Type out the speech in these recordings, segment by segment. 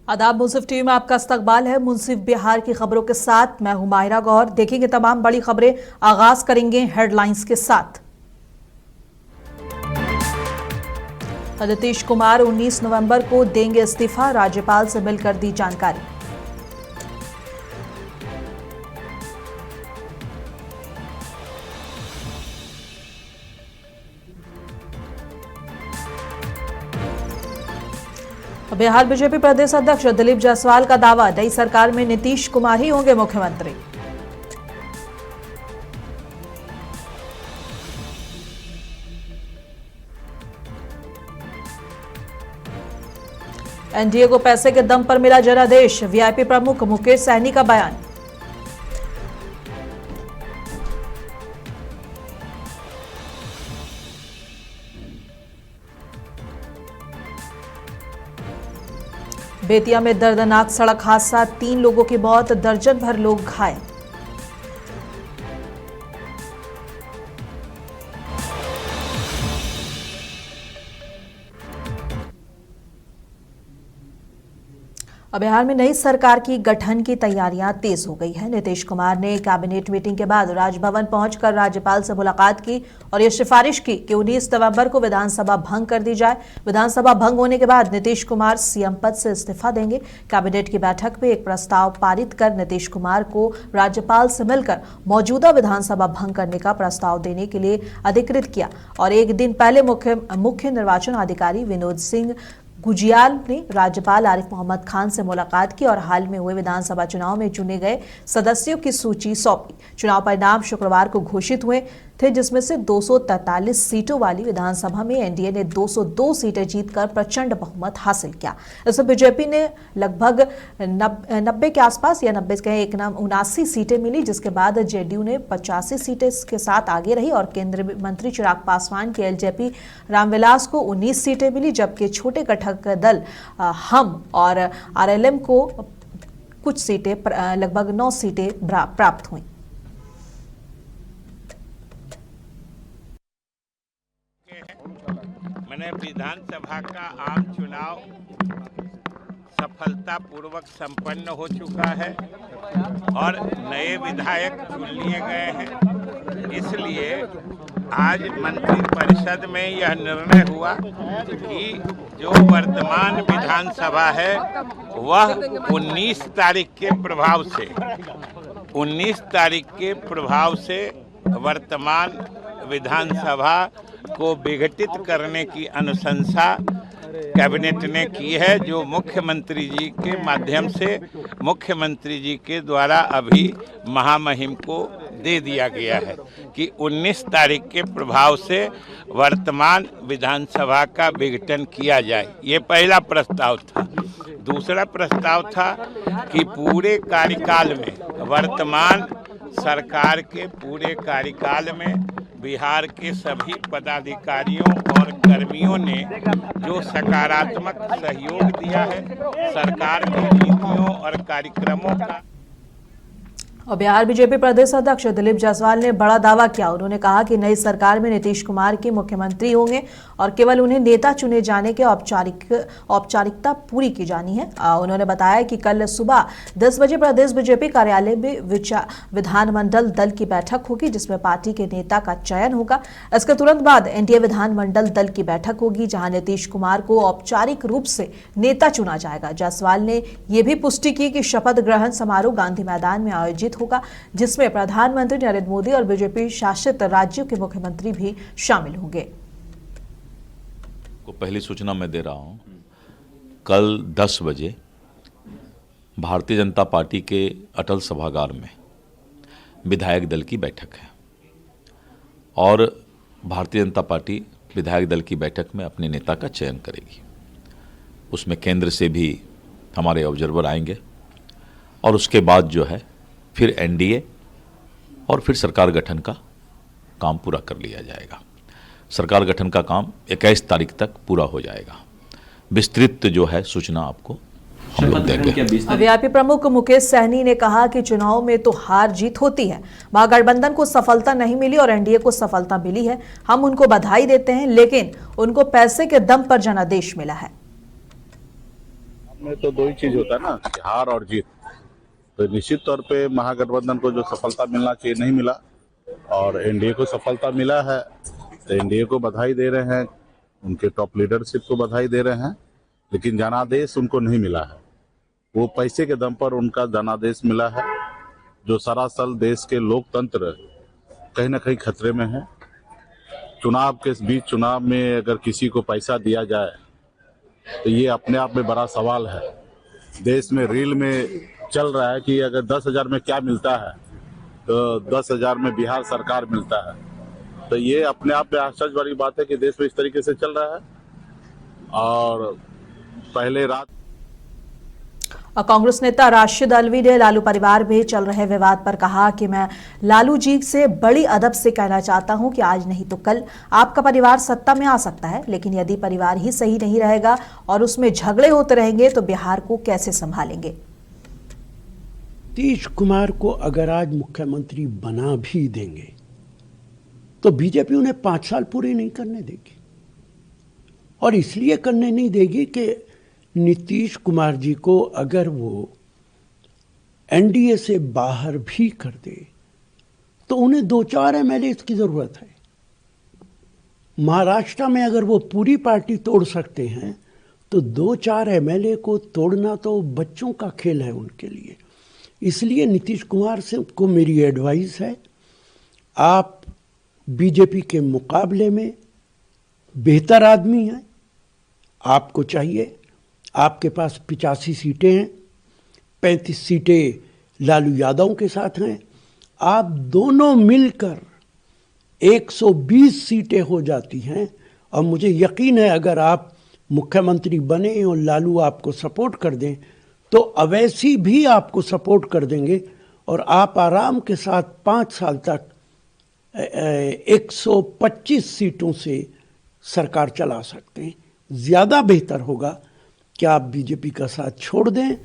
आदाब, मुंसिफ टीवी में आपका इस्तकबाल है। मुंसिफ बिहार की खबरों के साथ मैं हूं माहिरा गौर। देखेंगे तमाम बड़ी खबरें। आगाज करेंगे हेडलाइंस के साथ। नीतीश कुमार 19 नवंबर को देंगे इस्तीफा, राज्यपाल से मिलकर दी जानकारी। बिहार बीजेपी प्रदेश अध्यक्ष दिलीप जायसवाल का दावा, नई सरकार में नीतीश कुमार ही होंगे मुख्यमंत्री। एनडीए को पैसे के दम पर मिला जनादेश, वीआईपी प्रमुख मुकेश सहनी का बयान। बेतिया में दर्दनाक सड़क हादसा, 3 लोगों की मौत, दर्जन भर लोग घायल। बिहार में नई सरकार की गठन की तैयारियां तेज हो गई है। नीतीश कुमार ने कैबिनेट मीटिंग के बाद राजभवन पहुंचकर राज्यपाल से मुलाकात की और ये सिफारिश की कि 19 नवंबर को विधानसभा भंग कर दी जाए। विधानसभा भंग होने के बाद नीतीश कुमार सीएम पद से इस्तीफा देंगे। कैबिनेट की बैठक में एक प्रस्ताव पारित कर नीतीश कुमार को राज्यपाल से मिलकर मौजूदा विधानसभा भंग करने का प्रस्ताव देने के लिए अधिकृत किया। और एक दिन पहले मुख्य निर्वाचन अधिकारी विनोद सिंह गुजियाल ने राज्यपाल आरिफ मोहम्मद खान से मुलाकात की और हाल में हुए विधानसभा चुनाव में चुने गए सदस्यों की सूची सौंपी। चुनाव परिणाम शुक्रवार को घोषित हुए थे, जिसमें से 243 सीटों वाली विधानसभा में एनडीए ने 202 सीटें जीतकर प्रचंड बहुमत हासिल किया। इसमें बीजेपी ने लगभग 90 के आसपास या 90 के 79 सीटें मिली, जिसके बाद जेडीयू ने 85 सीटें के साथ आगे रही और केंद्रीय मंत्री चिराग पासवान के एलजेपी रामविलास को 19 सीटें मिली, जबकि छोटे घटक दल हम और आरएलएम को कुछ सीटें लगभग 9 सीटें प्राप्त हुई। मैंने विधानसभा का आम चुनाव सफलतापूर्वक संपन्न हो चुका है और नए विधायक चुन लिए गए हैं। इसलिए आज मंत्रिपरिषद में यह निर्णय हुआ कि जो वर्तमान विधानसभा है वह 19 तारीख के प्रभाव से वर्तमान विधानसभा को विघटित करने की अनुशंसा कैबिनेट ने की है, जो मुख्यमंत्री जी के माध्यम से मुख्यमंत्री जी के द्वारा अभी महामहिम को दे दिया गया है कि 19 तारीख के प्रभाव से वर्तमान विधानसभा का विघटन किया जाए। ये पहला प्रस्ताव था। दूसरा प्रस्ताव था कि पूरे कार्यकाल में, वर्तमान सरकार के पूरे कार्यकाल में बिहार के सभी पदाधिकारियों और कर्मियों ने जो सकारात्मक सहयोग दिया है सरकार की नीतियों और कार्यक्रमों का। और बिहार बीजेपी प्रदेश अध्यक्ष दिलीप जायसवाल ने बड़ा दावा किया। उन्होंने कहा कि नई सरकार में नीतीश कुमार की मुख्यमंत्री होंगे और केवल उन्हें नेता चुने जाने के औपचारिकता पूरी की जानी है। उन्होंने बताया कि कल सुबह 10 बजे प्रदेश बीजेपी कार्यालय में विधानमंडल दल की बैठक होगी, जिसमें पार्टी के नेता का चयन होगा। इसके तुरंत बाद एनडीए विधानमंडल दल की बैठक होगी, जहां नीतीश कुमार को औपचारिक रूप से नेता चुना जाएगा। जायसवाल ने यह भी पुष्टि की कि शपथ ग्रहण समारोह गांधी मैदान में आयोजित होगा, जिसमें प्रधानमंत्री नरेंद्र मोदी और बीजेपी शासित राज्यों के मुख्यमंत्री भी शामिल होंगे। को पहली सूचना मैं दे रहा हूं, कल 10 बजे भारतीय जनता पार्टी के अटल सभागार में विधायक दल की बैठक है और भारतीय जनता पार्टी विधायक दल की बैठक में अपने नेता का चयन करेगी। उसमें केंद्र से भी हमारे ऑब्जर्वर आएंगे और उसके बाद जो है फिर एनडीए और फिर सरकार गठन का काम पूरा कर लिया जाएगा। सरकार गठन का काम 21 तारीख तक पूरा हो जाएगा। विस्तृत जो है सूचना आपको हम लोग देंगे। वीआईपी प्रमुख मुकेश सहनी ने कहा कि चुनाव में तो हार जीत होती है। महागठबंधन को सफलता नहीं मिली और एनडीए को सफलता मिली है। हम उनको बधाई देते हैं, लेकिन उनको पैसे के दम पर जनादेश मिला है। में तो दो ही चीज होता है ना, कि हार और जीत। तो निश्चित तौर पे महागठबंधन को जो सफलता मिलना चाहिए नहीं मिला, और एनडीए को सफलता मिला है, तो एनडीए को बधाई दे रहे हैं, उनके टॉप लीडरशिप को बधाई दे रहे हैं, लेकिन जनादेश उनको नहीं मिला है। वो पैसे के दम पर उनका जनादेश मिला है, जो सरासर देश के लोकतंत्र कहीं ना कहीं खतरे में है। चुनाव के बीच चुनाव में अगर किसी को पैसा दिया जाए तो ये अपने आप में बड़ा सवाल है। देश में रील में चल रहा है कि अगर 10,000 में क्या मिलता है, तो 10,000 में बिहार सरकार मिलता है। तो ये अपने आप में आश्चर्य वाली बात है कि देश में इस तरीके से चल रहा है। और पहले रात और कांग्रेस नेता राशिद अल्वी ने लालू परिवार में चल रहे विवाद पर कहा कि मैं लालू जी से बड़ी अदब से कहना चाहता हूं कि आज नहीं तो कल आपका परिवार सत्ता में आ सकता है, लेकिन यदि परिवार ही सही नहीं रहेगा और उसमें झगड़े होते रहेंगे तो बिहार को कैसे संभालेंगे। नीतीश कुमार को अगर आज मुख्यमंत्री बना भी देंगे तो बीजेपी उन्हें 5 साल पूरे नहीं करने देगी, और इसलिए करने नहीं देगी कि नीतीश कुमार जी को अगर वो एनडीए से बाहर भी कर दे तो उन्हें 2-4 एमएलए की जरूरत है। महाराष्ट्र में अगर वो पूरी पार्टी तोड़ सकते हैं तो 2-4 एमएलए को तोड़ना तो बच्चों का खेल है उनके लिए। इसलिए नीतीश कुमार से को मेरी एडवाइस है, आप बीजेपी के मुकाबले में बेहतर आदमी हैं, आपको चाहिए, आपके पास 85 सीटें हैं, 35 सीटें लालू यादव के साथ हैं, आप दोनों मिलकर 120 सीटें हो जाती हैं। और मुझे यकीन है अगर आप मुख्यमंत्री बने और लालू आपको सपोर्ट कर दें तो अवैसी भी आपको सपोर्ट कर देंगे, और आप आराम के साथ 5 साल तक 125 सीटों से सरकार चला सकते हैं। ज़्यादा बेहतर होगा कि आप बीजेपी का साथ छोड़ दें।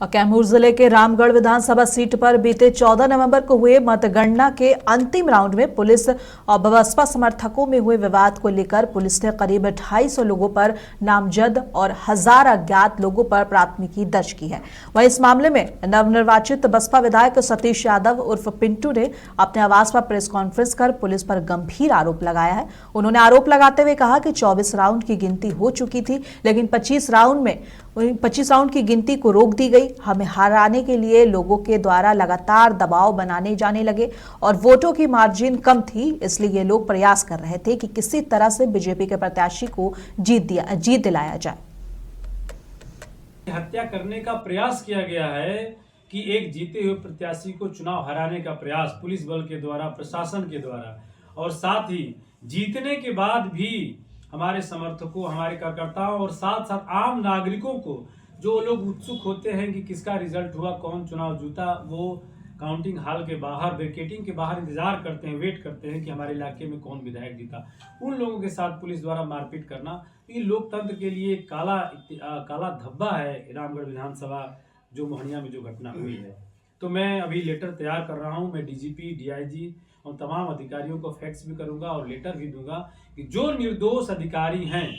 और कैमूर जिले के रामगढ़ विधानसभा सीट पर बीते 14 नवंबर को हुए मतगणना के अंतिम राउंड में पुलिस और बसपा समर्थकों में हुए विवाद को लेकर पुलिस ने करीब 250 लोगों पर नामजद और 1000 अज्ञात लोगों पर प्राथमिकी दर्ज की है। वहीं इस मामले में नवनिर्वाचित बसपा विधायक सतीश यादव उर्फ पिंटू ने अपने आवास पर प्रेस कॉन्फ्रेंस कर पुलिस पर गंभीर आरोप लगाया है। उन्होंने आरोप लगाते हुए कहा कि 24 राउंड की गिनती हो चुकी थी, लेकिन 25 राउंड की गिनती को रोक दी गई। हमें हराने के लिए लोगों के द्वारा लगातार दबाव बनाने जाने लगे और वोटों की मार्जिन कम थी, इसलिए ये लोग प्रयास कर रहे थे कि किसी तरह से बीजेपी के प्रत्याशी को जीत दिलाया जाए। हत्या करने का प्रयास किया गया है कि एक जीते हुए प्रत्याशी को चुनाव हराने का प्रयास पुलिस बल के द्वारा, प्रशासन के द्वारा, और साथ ही जीतने के बाद भी हमारे समर्थकों, हमारे कार्यकर्ताओं और साथ साथ आम नागरिकों को, जो लोग उत्सुक होते हैं कि किसका रिजल्ट हुआ, कौन चुनाव जीता, वो काउंटिंग हॉल के बाहर, बैरिकेडिंग के बाहर इंतजार करते हैं, वेट करते हैं कि हमारे इलाके में कौन विधायक जीता। उन लोगों के साथ पुलिस द्वारा मारपीट करना ये लोकतंत्र के लिए काला धब्बा है। रामगढ़ विधानसभा जो मोहनिया में जो घटना हुई है, तो मैं अभी लेटर तैयार कर रहा हूं। मैं डीजीपी, डीआईजी और तमाम अधिकारियों को फैक्स भी करूंगा और लेटर भी दूंगा कि जो निर्दोष अधिकारी हैं,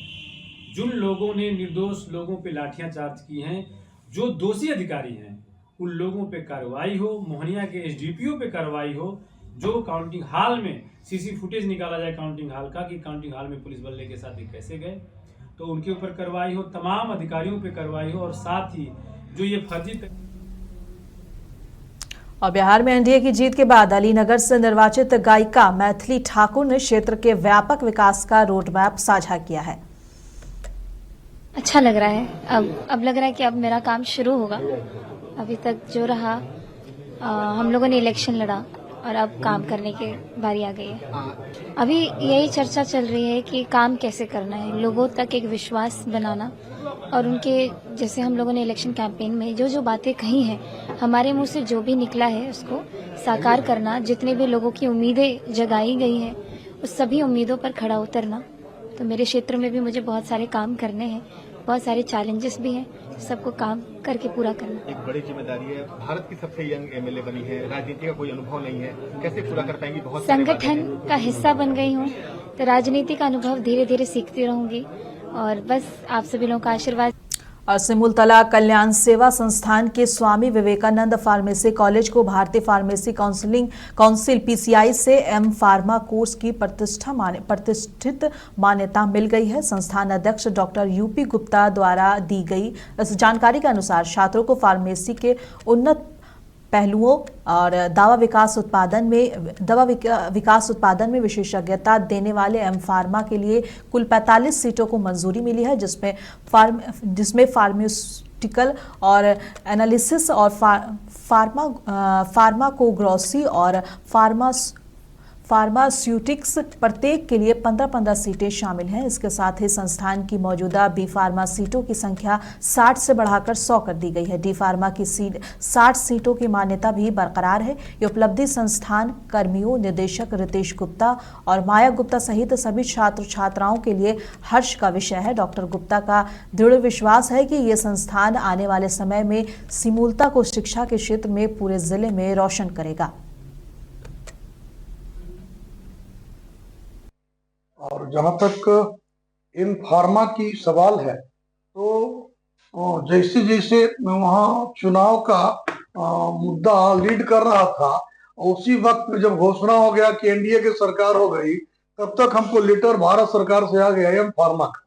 जिन लोगों ने निर्दोष लोगों पे लाठियां चार्ज की हैं, जो दोषी अधिकारी हैं, उन लोगों पे कार्रवाई हो, मोहनिया के एसडीपीओ पे कार्रवाई हो, जो काउंटिंग हॉल में सीसी फुटेज निकाला जाए काउंटिंग हॉल का कि काउंटिंग हॉल में पुलिस बल के साथ कैसे गए, तो उनके ऊपर कार्रवाई हो, तमाम अधिकारियों पे कार्रवाई हो, और साथ ही जो ये फर्जी। और बिहार में एनडीए की जीत के बाद अलीनगर से निर्वाचित गायिका मैथिली ठाकुर ने क्षेत्र के व्यापक विकास का रोड मैप साझा किया है। अच्छा लग रहा है, अब लग रहा है कि अब मेरा काम शुरू होगा। अभी तक जो रहा हम लोगों ने इलेक्शन लड़ा और अब काम करने की बारी आ गई है। अभी यही चर्चा चल रही है कि काम कैसे करना है, लोगों तक एक विश्वास बनाना, और उनके जैसे हम लोगों ने इलेक्शन कैंपेन में जो जो बातें कही हैं, हमारे मुंह से जो भी निकला है उसको साकार करना, जितने भी लोगों की उम्मीदें जगाई गई हैं उस सभी उम्मीदों पर खड़ा उतरना। तो मेरे क्षेत्र में भी मुझे बहुत सारे काम करने हैं, बहुत सारे चैलेंजेस भी हैं, सबको काम करके पूरा करना। एक बड़ी जिम्मेदारी है, भारत की सबसे यंग एमएलए बनी है, राजनीति का कोई अनुभव नहीं है, कैसे पूरा कर पाएंगी? बहुत संगठन का हिस्सा बन गई हूँ तो राजनीति का अनुभव धीरे धीरे सीखती रहूंगी। और बस आप सभी लोगों का आशीर्वाद। और सिमुलतला कल्याण सेवा संस्थान के स्वामी विवेकानंद फार्मेसी कॉलेज को भारतीय फार्मेसी काउंसिल PCI से एम फार्मा कोर्स की प्रतिष्ठित मान्यता मिल गई है। संस्थान अध्यक्ष डॉक्टर UP गुप्ता द्वारा दी गई इस जानकारी के अनुसार छात्रों को फार्मेसी के उन्नत पहलुओं और दवा विकास उत्पादन में विशेषज्ञता देने वाले एम फार्मा के लिए कुल 45 सीटों को मंजूरी मिली है, जिसमें फार्मास्यूटिकल और एनालिसिस और फार्माकोग्नोसी और फार्मास्यूटिक्स प्रत्येक के लिए 15-15 सीटें शामिल हैं। इसके साथ ही संस्थान की मौजूदा बी फार्मा सीटों की संख्या 60 से बढ़ाकर 100 कर दी गई है। डी फार्मा की 60 सीटों की मान्यता भी बरकरार है। ये उपलब्धि संस्थान कर्मियों, निदेशक रितेश गुप्ता और माया गुप्ता सहित सभी छात्र छात्राओं के लिए हर्ष का विषय है। डॉक्टर गुप्ता का दृढ़ विश्वास है कि ये संस्थान आने वाले समय में सिमुलता को शिक्षा के क्षेत्र में पूरे जिले में रोशन करेगा। और जहाँ तक एम फार्मा की सवाल है, तो जैसे जैसे वहाँ चुनाव का मुद्दा लीड कर रहा था, उसी वक्त में जब घोषणा हो गया कि एनडीए की सरकार हो गई, तब तक हमको लेटर भारत सरकार से आ गया एम फार्मा का।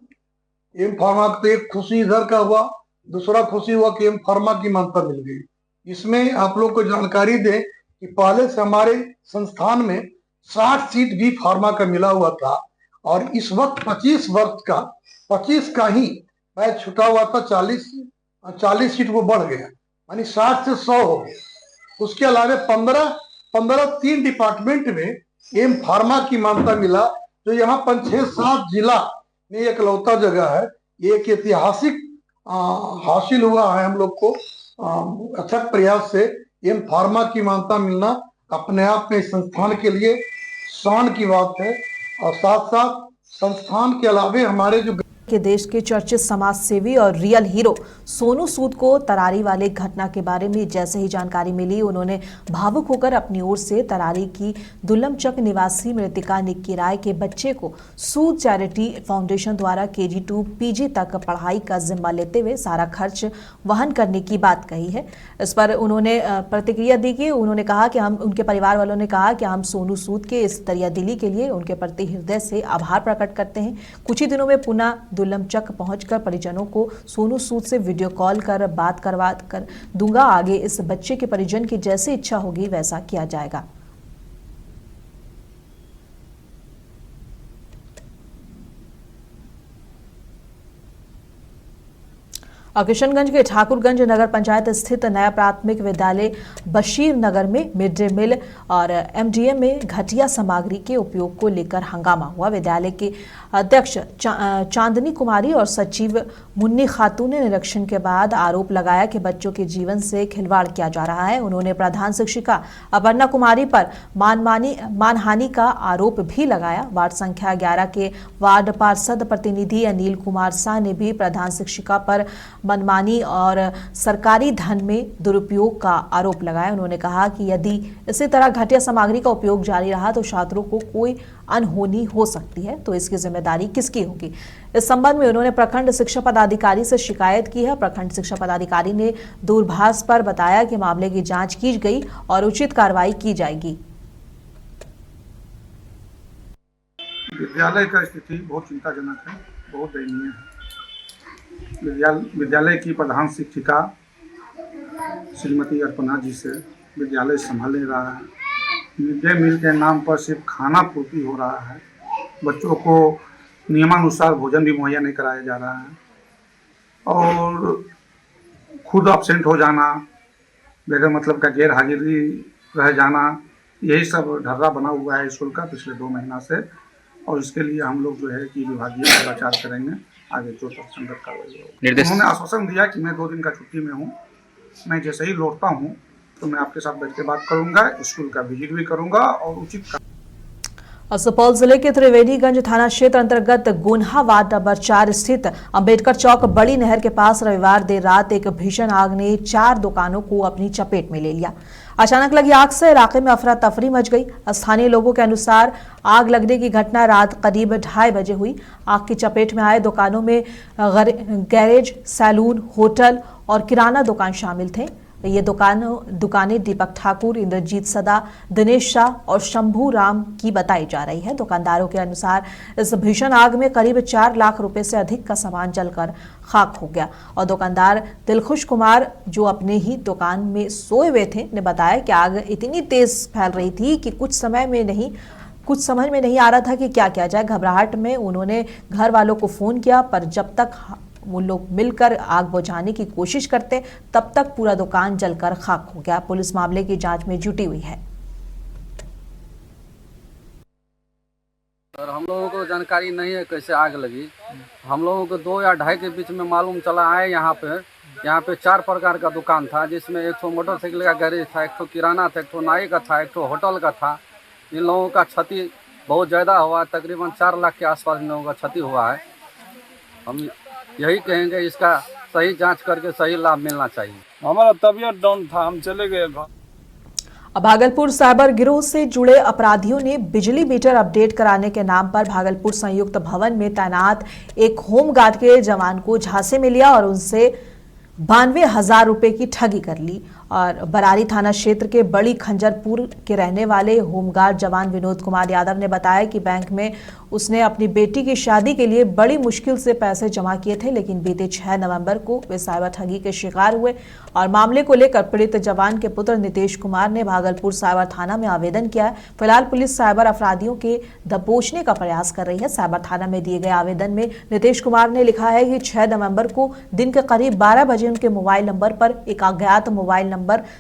एम फार्मा का तो एक खुशी इधर का हुआ, दूसरा खुशी हुआ कि एम फार्मा की मान्यता मिल गई। इसमें आप लोग को जानकारी दें कि पहले से हमारे संस्थान में 60 सीट भी फार्मा का मिला हुआ था, और इस वक्त 25 का ही बैच छुटा हुआ था। 40 सीट वो बढ़ गया, यानी 60 से 100 हो गया। उसके अलावा 15 3 डिपार्टमेंट में एम फार्मा की मान्यता मिला, जो यहाँ 5-6-7 जिला में एकलौता जगह है। ये एक ऐतिहासिक हासिल हुआ है हम लोग को। अथक प्रयास से एम फार्मा की मान्यता मिलना अपने आप में संस्थान के लिए शान की बात है। और साथ साथ संस्थान के अलावे हमारे जो के देश के चर्चित समाज सेवी और रियल हीरो सोनू सूद को तरारी वाले घटना के बारे में जैसे ही जानकारी मिली, उन्होंने भावुक होकर अपनी ओर से तरारी की दुल्लमचक निवासी मृतिका निक्की राय के बच्चे को सूद चैरिटी फाउंडेशन द्वारा KG to PG तक पढ़ाई का जिम्मा लेते हुए सारा खर्च वहन करने की बात कही है। इस पर उन्होंने प्रतिक्रिया दी कि उन्होंने कहा कि उनके परिवार वालों ने कहा कि हम सोनू सूद के इस दरियादिली के लिए उनके प्रति हृदय से आभार प्रकट करते हैं। कुछ ही दिनों में पुनः दुल्लमचक पहुंचकर परिजनों को सोनू सूद से वीडियो कॉल कर बात करवा कर दूंगा। आगे इस बच्चे के परिजन की जैसी इच्छा होगी वैसा किया जाएगा। किशनगंज के ठाकुरगंज नगर पंचायत स्थित नया प्राथमिक विद्यालय बशीर नगर में मिड डे मील और MDM में घटिया सामग्री के उपयोग को लेकर हंगामा हुआ। विद्यालय के अध्यक्ष चांदनी कुमारी और सचिव मुन्नी खातून ने निरीक्षण के बाद आरोप लगाया कि बच्चों के जीवन से खिलवाड़ किया जा रहा है। उन्होंने प्रधान शिक्षिका अपर्णा कुमारी पर मानहानि का आरोप भी लगाया। वार्ड संख्या 11 के वार्ड पार्षद प्रतिनिधि अनिल कुमार शाह ने भी प्रधान शिक्षिका पर मनमानी और सरकारी धन में दुरुपयोग का आरोप लगाया। उन्होंने कहा कि यदि इसी तरह घटिया सामग्री का उपयोग जारी रहा तो छात्रों को कोई अनहोनी हो सकती है, तो इसकी जिम्मेदारी किसकी होगी। इस संबंध में उन्होंने प्रखंड शिक्षा पदाधिकारी से शिकायत की है। प्रखंड शिक्षा पदाधिकारी ने दूरभाष पर बताया कि मामले की जांच की गई और उचित कार्रवाई की जाएगी। विद्यालय का स्थिति बहुत चिंताजनक है, बहुत दयनीय है। विद्यालय की प्रधान शिक्षिका श्रीमती अर्पणा जी से विद्यालय संभाल नहीं रहा है। मिड डे मील के नाम पर सिर्फ खाना पूर्ति हो रहा है, बच्चों को नियमानुसार भोजन भी मुहैया नहीं कराया जा रहा है, और खुद अपसेंट हो जाना, बगैर मतलब का गैर हाजिरी रह जाना, यही सब ढर्रा बना हुआ है स्कूल का पिछले 2 महीना से। और इसके लिए हम लोग जो है कि विभागीय पत्राचार करेंगे, आगे जो संगत कार्रवाई होगी। उन्होंने आश्वासन दिया कि मैं 2 दिन का छुट्टी में हूँ, मैं जैसे ही लौटता हूँ तो मैं आपके साथ बैठ के बात करूँगा, स्कूल का विजिट भी करूँगा और उचित और सुपौल जिले के त्रिवेणीगंज थाना क्षेत्र अंतर्गत गोन्हा वार्ड नंबर 4 स्थित अंबेडकर चौक बड़ी नहर के पास रविवार देर रात एक भीषण आग ने 4 दुकानों को अपनी चपेट में ले लिया। अचानक लगी आग से इलाके में अफरा तफरी मच गई। स्थानीय लोगों के अनुसार आग लगने की घटना रात करीब 2:30 बजे हुई। आग की चपेट में आए दुकानों में गैरेज, सैलून, होटल और किराना दुकान शामिल थे। ये दुकानें दीपक ठाकुर, इंद्रजीत सदा, दिनेश शाह और शंभू राम की बताई जा रही है। दुकानदारों के अनुसार इस भीषण आग में करीब 4 लाख रुपए से अधिक का सामान जलकर खाक हो गया। और दुकानदार दिलखुश कुमार, जो अपने ही दुकान में सोए हुए थे, ने बताया कि आग इतनी तेज फैल रही थी कि कुछ समझ में नहीं आ रहा था कि क्या किया जाए। घबराहट में उन्होंने घर वालों को फोन किया, पर जब तक वो लोग मिलकर आग बुझाने की कोशिश करते तब तक पूरा दुकान जलकर खाक हो गया। पुलिस मामले की जांच में जुटी हुई है। सर, हम लोगों को जानकारी नहीं है कैसे आग लगी। हम लोगों को 2 या 2:30 के बीच में मालूम चला है। यहाँ पे 4 प्रकार का दुकान था, जिसमें एक तो मोटरसाइकिल का गैरेज था, एक तो किराना था, एक तो नाई का था, एक तो होटल का था। इन लोगों का क्षति बहुत ज़्यादा हुआ, तकरीबन 4 लाख के आसपास इन लोगों का क्षति हुआ है। हम यही कहेंगे, इसका सही जांच करके सही लाभ मिलना चाहिए। हमारा तबीयत डाउन था, हम चले गए। अब भागलपुर साइबर गिरोह से जुड़े अपराधियों ने बिजली मीटर अपडेट कराने के नाम पर भागलपुर संयुक्त भवन में तैनात एक होमगार्ड के जवान को झांसे में लिया और उनसे 92,000 रुपए की ठगी कर ली। और बरारी थाना क्षेत्र के बड़ी खंजरपुर के रहने वाले होमगार्ड जवान विनोद कुमार यादव ने बताया कि बैंक में उसने अपनी बेटी की शादी के लिए बड़ी मुश्किल से पैसे जमा किए थे, लेकिन बीते 6 नवंबर को वे साइबर ठगी के शिकार हुए। और मामले को लेकर पीड़ित जवान के पुत्र नीतीश कुमार ने भागलपुर साइबर थाना में आवेदन किया है। फिलहाल पुलिस साइबर अपराधियों के दबोचने का प्रयास कर रही है। साइबर थाना में दिए गए आवेदन में नीतीश कुमार ने लिखा है कि 6 नवंबर को दिन के करीब 12 बजे उनके मोबाइल नंबर पर एक अज्ञात मोबाइल नंबर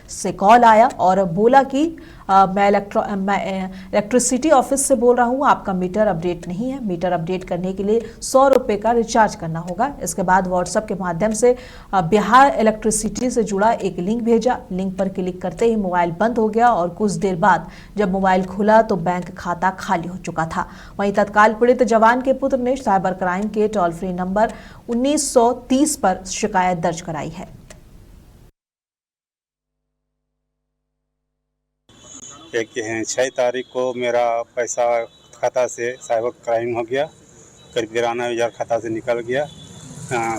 से कॉल आया और बोला कि मैं इलेक्ट्रिसिटी ऑफिस से बोल रहा हूं, आपका मीटर अपडेट नहीं है। मीटर अपडेट करने के लिए 100 रुपए का रिचार्ज करना होगा। इसके बाद व्हाट्सएप के माध्यम से बिहार इलेक्ट्रिसिटी से जुड़ा एक लिंक भेजा। लिंक पर क्लिक करते ही मोबाइल बंद हो गया और कुछ देर बाद जब मोबाइल खुला तो बैंक खाता खाली हो चुका था। वहीं तत्काल पीड़ित जवान के पुत्र ने साइबर क्राइम के टोल फ्री नंबर 1930 पर शिकायत दर्ज कराई है। एक 6 तारीख को मेरा पैसा खाता से साइबर क्राइम हो गया, करीब 92,000 खाता से निकल गया।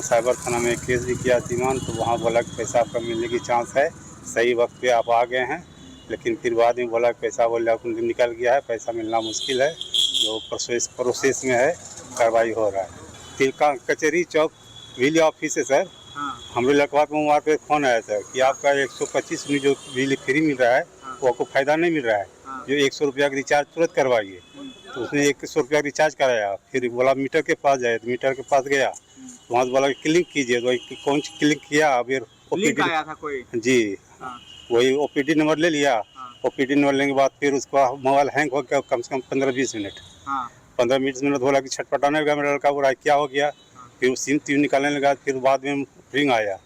साइबर थाना में केस भी किया सीमान, तो वहाँ बोला कि पैसा आपका मिलने की चांस है, सही वक्त पे आप आ गए हैं। लेकिन फिर बाद में बोला कि पैसा निकल गया है, पैसा मिलना मुश्किल है, जो प्रोसेस में है, कार्रवाई हो रहा है। तिलका कचहरी चौक बिजली ऑफिस है सर। हमारे लखवा में वहाँ पे फोन आया सर कि आपका 125 में जो बिजली फ्री मिल रहा है वो आपको फायदा नहीं मिल रहा है, जो 100 रुपया का रिचार्ज तुरंत करवाइए। तो उसने 100 रुपया रिचार्ज कराया, फिर बोला मीटर के पास जाए, तो मीटर के पास गया, तो वहाँ से बोला क्लिक कीजिए, तो कौन क्लिक किया, अब लिंक आया था कोई जी, वही OPD नंबर ले लिया। OPD नंबर लेने के बाद फिर उसका मोबाइल हैंग हो गया कम से कम 15-20 मिनट। 15-20 मिनट बोला कि छटपटाने लगा मेरा लड़का, बोला क्या हो गया, फिर सिम तीन निकालने लगा। फिर बाद में रिंग आया,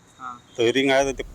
तो रिंग आया तो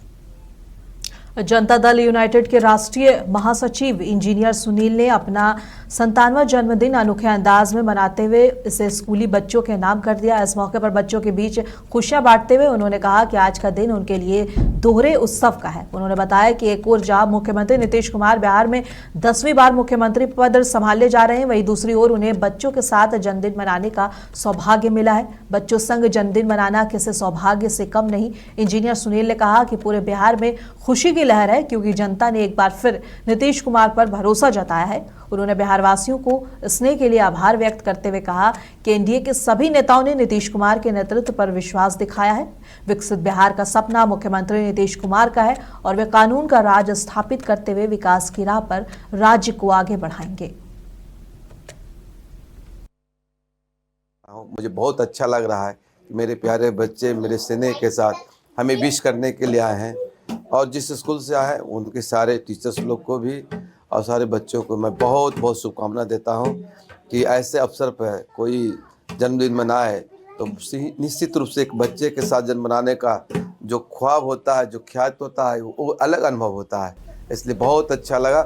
जनता दल यूनाइटेड के राष्ट्रीय महासचिव इंजीनियर सुनील ने अपना 57वां जन्मदिन अनोखे अंदाज में मनाते हुए इसे स्कूली बच्चों के नाम कर दिया। इस मौके पर बच्चों के बीच खुशियां बांटते हुए उन्होंने कहा कि आज का दिन उनके लिए दोहरे उत्सव का है। उन्होंने बताया कि एक और जहां मुख्यमंत्री नीतीश कुमार बिहार में 10वीं बार मुख्यमंत्री पद संभालने जा रहे हैं, वहीं दूसरी ओर उन्हें बच्चों के साथ जन्मदिन मनाने का सौभाग्य मिला है। बच्चों संग जन्मदिन मनाना किसी सौभाग्य से कम नहीं। इंजीनियर सुनील ने कहा कि पूरे बिहार में खुशी की लहर है, क्योंकि जनता ने एक बार फिर नीतीश कुमार पर भरोसा जताया है। उन्होंने बिहार वासियों को स्नेह के लिए आभार व्यक्त करते हुए कहा कि एनडीए के सभी नेताओं ने नीतीश कुमार के नेतृत्व पर विश्वास दिखाया है। विकसित बिहार का सपना मुख्यमंत्री नीतीश कुमार का है और वे कानून का राज स्थापित करते हुए विकास की राह पर राज्य को आगे बढ़ाएंगे। मुझे बहुत अच्छा लग रहा है कि मेरे प्यारे बच्चे मेरे स्नेह के साथ हमें विश करने के लिए आए हैं, और जिस स्कूल से आए हैं उनके सारे टीचर्स लोग को भी और सारे बच्चों को मैं बहुत बहुत शुभकामना देता हूं कि ऐसे अवसर पर कोई जन्मदिन मनाए तो निश्चित रूप से एक बच्चे के साथ जन्म मनाने का जो ख्वाब होता है, जो ख्यात होता है, वो अलग अनुभव होता है। इसलिए बहुत अच्छा लगा।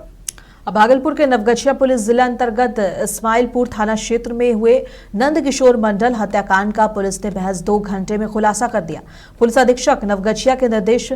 अब भागलपुर के नवगछिया पुलिस जिला अंतर्गत इस्माइलपुर थाना क्षेत्र में हुए नंदकिशोर मंडल हत्याकांड का पुलिस ने महज 2 घंटे में खुलासा कर दिया। पुलिस अधीक्षक नवगछिया के निर्देश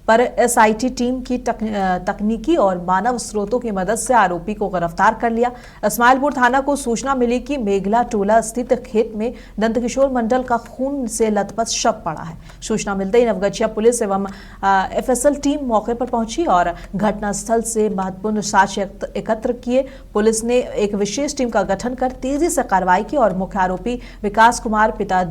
पर एसआईटी टीम की तकनीकी और मानव स्रोतों की मदद से आरोपी को गिरफ्तार कर लिया। इस्माइलपुर थाना को सूचना मिली कि मेघला टोला स्थित खेत में नंदकिशोर मंडल का खून से लथपथ शव पड़ा है। सूचना मिलते ही नवगछिया पुलिस एवं एफएसएल टीम मौके पर पहुंची और घटनास्थल से महत्वपूर्ण साक्ष्य एकत्र किए। पुलिस ने एक विशेष टीम का गठन कर तेजी से कार्रवाई की और मुख्य आरोपी विकास कुमार पिता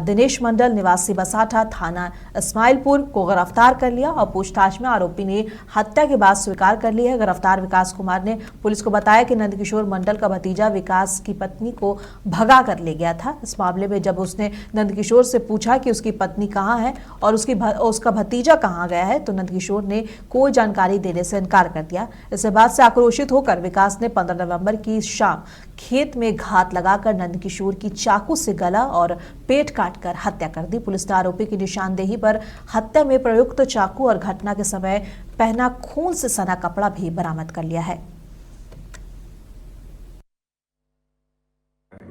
दिनेश मंडल निवासी बसाठा थाना इस्माइलपुर को गिरफ्तार कर लिया और पूछताछ में आरोपी ने हत्या की बात स्वीकार कर ली है। गिरफ्तार विकास कुमार ने पुलिस को बताया कि नंदकिशोर मंडल का भतीजा विकास की पत्नी को भगा कर ले गया था। इस मामले में जब उसने नंदकिशोर से पूछा कि उसकी पत्नी कहां है और उसका भतीजा कहां गया है तो नंदकिशोर ने कोई जानकारी देने से इनकार कर दिया। इसके बाद से आक्रोशित होकर विकास ने 15 नवंबर की शाम खेत में घात लगाकर नंदकिशोर की चाकू से गला और पेट काटकर हत्या कर दी। पुलिस ने आरोपी की निशानदेही पर हत्या में प्रयुक्त चाकू और घटना के समय पहना खून से सना कपड़ा भी बरामद कर लिया है।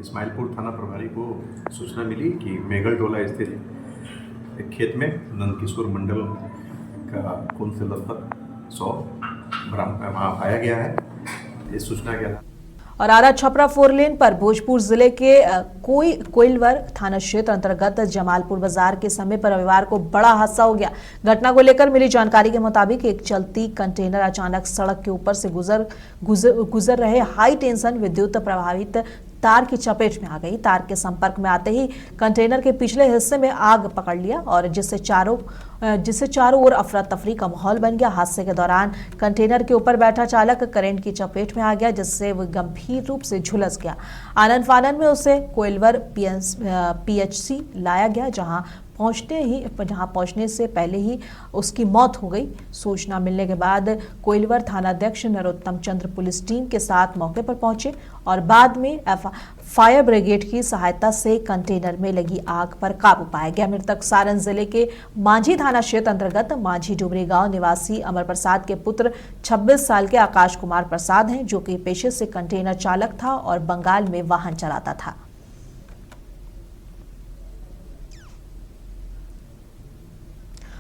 इस्माइलपुर थाना प्रभारी को सूचना मिली कि मेघल टोला स्थित एक खेत में नंदकिशोर मंडल का खून से लथपथ शव बरामद पाया गया है। इस सूचना के और आरा छपरा 4 लेन पर भोजपुर जिले के कोइलवर थाना क्षेत्र अंतर्गत जमालपुर बाजार के समय पर रविवार को बड़ा हादसा हो गया। घटना को लेकर मिली जानकारी के मुताबिक एक चलती कंटेनर अचानक सड़क के ऊपर से गुजर रहे हाई टेंशन विद्युत प्रभावित तार की चपेट में आ गई। तार के संपर्क में आते ही कंटेनर के पिछले हिस्से में आग पकड़ लिया और जिससे चारों ओर अफरा तफरी का माहौल बन गया। हादसे के दौरान कंटेनर के ऊपर बैठा चालक करंट की चपेट में आ गया जिससे वह गंभीर रूप से झुलस गया। आनन फानन में उसे कोइलवर पीएचसी लाया गया जहां पहुंचने से पहले ही उसकी मौत हो गई। सूचना मिलने के बाद कोइलवर थानाध्यक्ष नरोत्तम चंद्र पुलिस टीम के साथ मौके पर पहुंचे और बाद में फायर ब्रिगेड की सहायता से कंटेनर में लगी आग पर काबू पाया गया। मृतक सारण जिले के मांझी थाना क्षेत्र अंतर्गत मांझी डुबरी गांव निवासी अमर प्रसाद के पुत्र 26 साल के आकाश कुमार प्रसाद हैं जो कि पेशे से कंटेनर चालक था और बंगाल में वाहन चलाता था।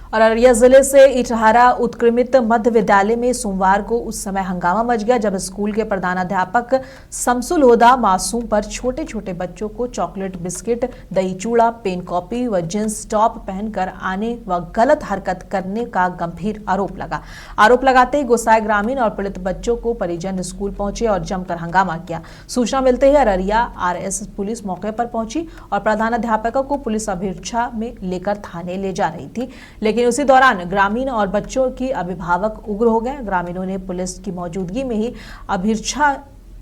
और अररिया जिले से इटहारा उत्क्रमित मध्य विद्यालय में सोमवार को उस समय हंगामा मच गया जब स्कूल के प्रधानाध्यापक शमसुल हुदा मासूम पर छोटे छोटे बच्चों को चॉकलेट, बिस्किट, दही चूड़ा, पेन कॉपी व जींस टॉप पहनकर आने व गलत हरकत करने का गंभीर आरोप लगाते ही गुस्साए ग्रामीण और पीड़ित बच्चों को परिजन स्कूल पहुंचे और जमकर हंगामा किया। सूचना मिलते ही अररिया आरएस पुलिस मौके पर पहुंची और प्रधानाध्यापक को पुलिस अभिरक्षा में लेकर थाने ले जा रही थी, लेकिन उसी दौरान ग्रामीण और बच्चों की अभिभावक उग्र हो गए। ग्रामीणों ने पुलिस की मौजूदगी में ही अभिरक्षा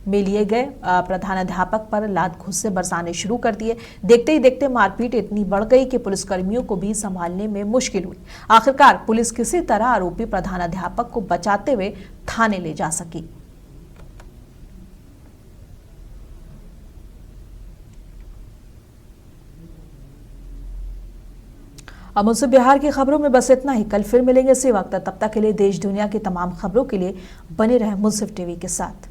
में लिए गए प्रधानाध्यापक पर लात घुस्से बरसाने शुरू कर दिए। देखते ही देखते मारपीट इतनी बढ़ गई कि पुलिसकर्मियों को भी संभालने में मुश्किल हुई। आखिरकार पुलिस किसी तरह आरोपी प्रधानाध्यापक को बचाते हुए थाने ले जा सकी। अब मुझसे बिहार की खबरों में बस इतना ही। कल फिर मिलेंगे इसी वक्त। तब तक के लिए देश दुनिया की तमाम खबरों के लिए बने रहें मुंसिफ टीवी के साथ।